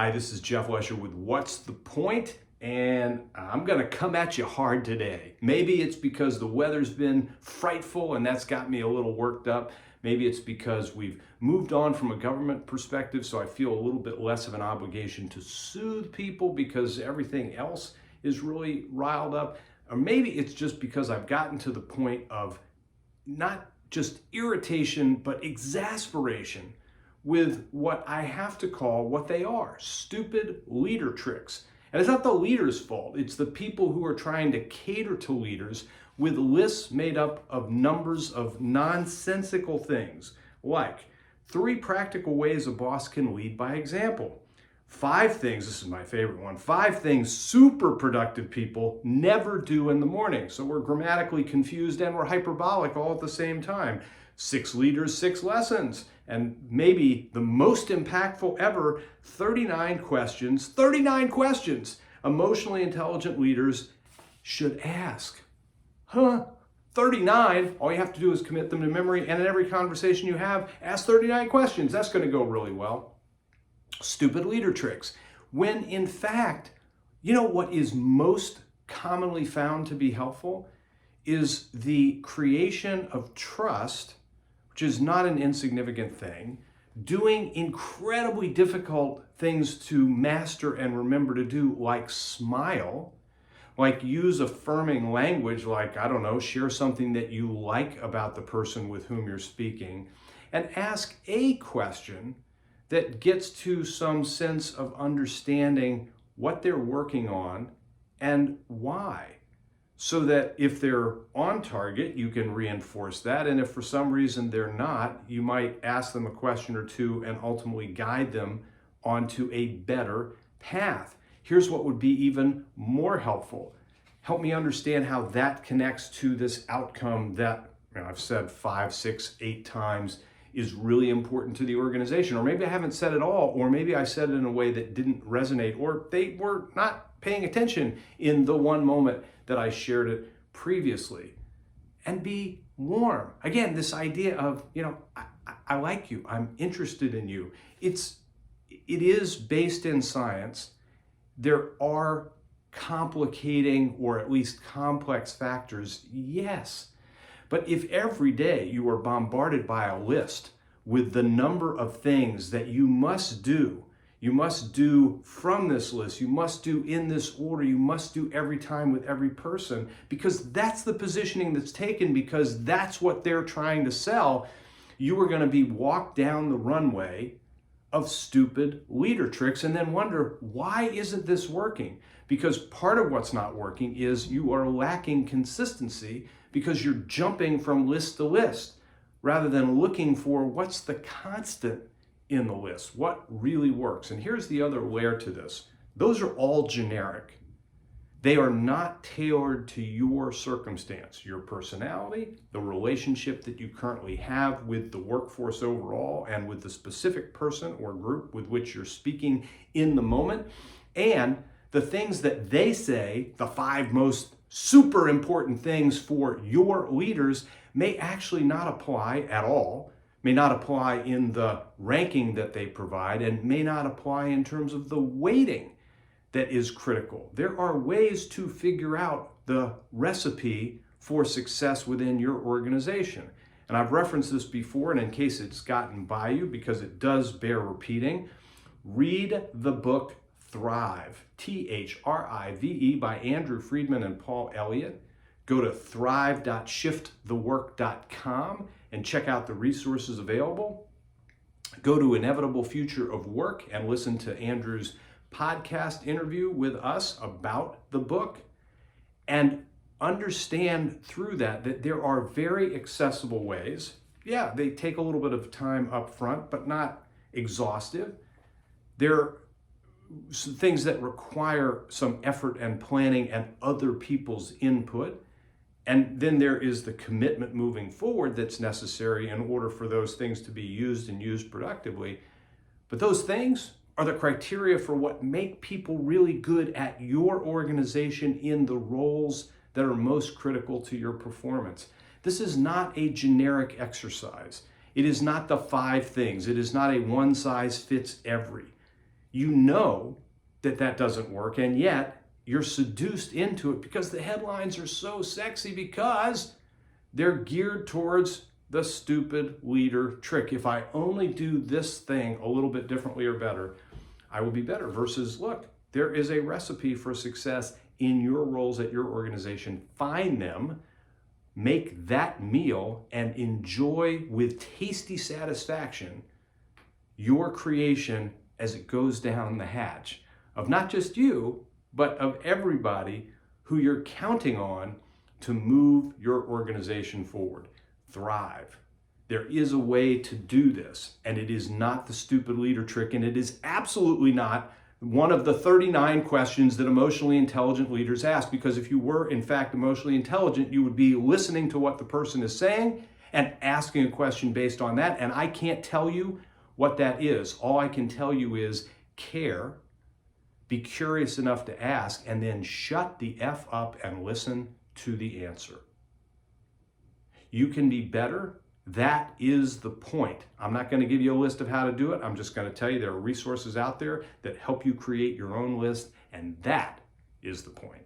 Hi, this is Jeff Lesher with What's the Point? And I'm going to come at you hard today. Maybe it's because the weather's been frightful and that's got me a little worked up. Maybe it's because we've moved on from a government perspective, so I feel a little bit less of an obligation to soothe people because everything else is really riled up. Or maybe it's just because I've gotten to the point of not just irritation, but exasperation with what I have to call what they are, stupid leader tricks. And it's not the leader's fault, it's the people who are trying to cater to leaders with lists made up of numbers of nonsensical things, like 3 practical ways a boss can lead by example. 5 things, this is my favorite one, 5 things super productive people never do in the morning. So we're grammatically confused and we're hyperbolic all at the same time. 6 leaders, 6 lessons. And maybe the most impactful ever, 39 questions emotionally intelligent leaders should ask. 39? All you have to do is commit them to memory, and in every conversation you have, ask 39 questions. That's going to go really well. Stupid leader tricks. When in fact, you know what is most commonly found to be helpful is the creation of trust, which is not an insignificant thing, doing incredibly difficult things to master and remember to do, like smile, like use affirming language, like, I don't know, share something that you like about the person with whom you're speaking, and ask a question that gets to some sense of understanding what they're working on and why. So that if they're on target, you can reinforce that. And if for some reason they're not, you might ask them a question or two and ultimately guide them onto a better path. Here's what would be even more helpful. Help me understand how that connects to this outcome that, I've said 5, 6, 8 times is really important to the organization. Or maybe I haven't said it all, or maybe I said it in a way that didn't resonate, or they were not paying attention in the one moment that I shared it previously. And be warm. Again, this idea of, I like you, I'm interested in you. It is based in science. There are complicating or at least complex factors, yes. But if every day you are bombarded by a list with the number of things that you must do from this list, you must do in this order, you must do every time with every person, because that's the positioning that's taken, because that's what they're trying to sell, you are going to be walked down the runway of stupid leader tricks and then wonder, why isn't this working? Because part of what's not working is you are lacking consistency because you're jumping from list to list rather than looking for what's the constant in the list, what really works. And here's the other layer to this. Those are all generic. They are not tailored to your circumstance, your personality, the relationship that you currently have with the workforce overall and with the specific person or group with which you're speaking in the moment, and the things that they say, the 5 most super important things for your leaders, may actually not apply at all, may not apply in the ranking that they provide, and may not apply in terms of the weighting that is critical. There are ways to figure out the recipe for success within your organization. And I've referenced this before, and in case it's gotten by you, because it does bear repeating, read the book Thrive, Thrive, by Andrew Friedman and Paul Elliott. Go to thrive.shiftthework.com and check out the resources available. Go to Inevitable Future of Work and listen to Andrew's podcast interview with us about the book, and understand through that there are very accessible ways. Yeah, they take a little bit of time up front, but not exhaustive. There are some things that require some effort and planning and other people's input. And then there is the commitment moving forward that's necessary in order for those things to be used and used productively. But those things are the criteria for what make people really good at your organization in the roles that are most critical to your performance. This is not a generic exercise. It is not the 5 things. It is not a one size fits every. You know that that doesn't work, and yet you're seduced into it because the headlines are so sexy, because they're geared towards the stupid leader trick. If I only do this thing a little bit differently or better, I will be better. Versus, look, there is a recipe for success in your roles at your organization. Find them, make that meal, and enjoy with tasty satisfaction your creation as it goes down the hatch of not just you, but of everybody who you're counting on to move your organization forward. Thrive. There is a way to do this, and it is not the stupid leader trick, and it is absolutely not one of the 39 questions that emotionally intelligent leaders ask, because if you were in fact emotionally intelligent, you would be listening to what the person is saying and asking a question based on that, and I can't tell you what that is. All I can tell you is care, be curious enough to ask, and then shut the F up and listen to the answer. You can be better. That is the point. I'm not going to give you a list of how to do it. I'm just going to tell you there are resources out there that help you create your own list, and that is the point.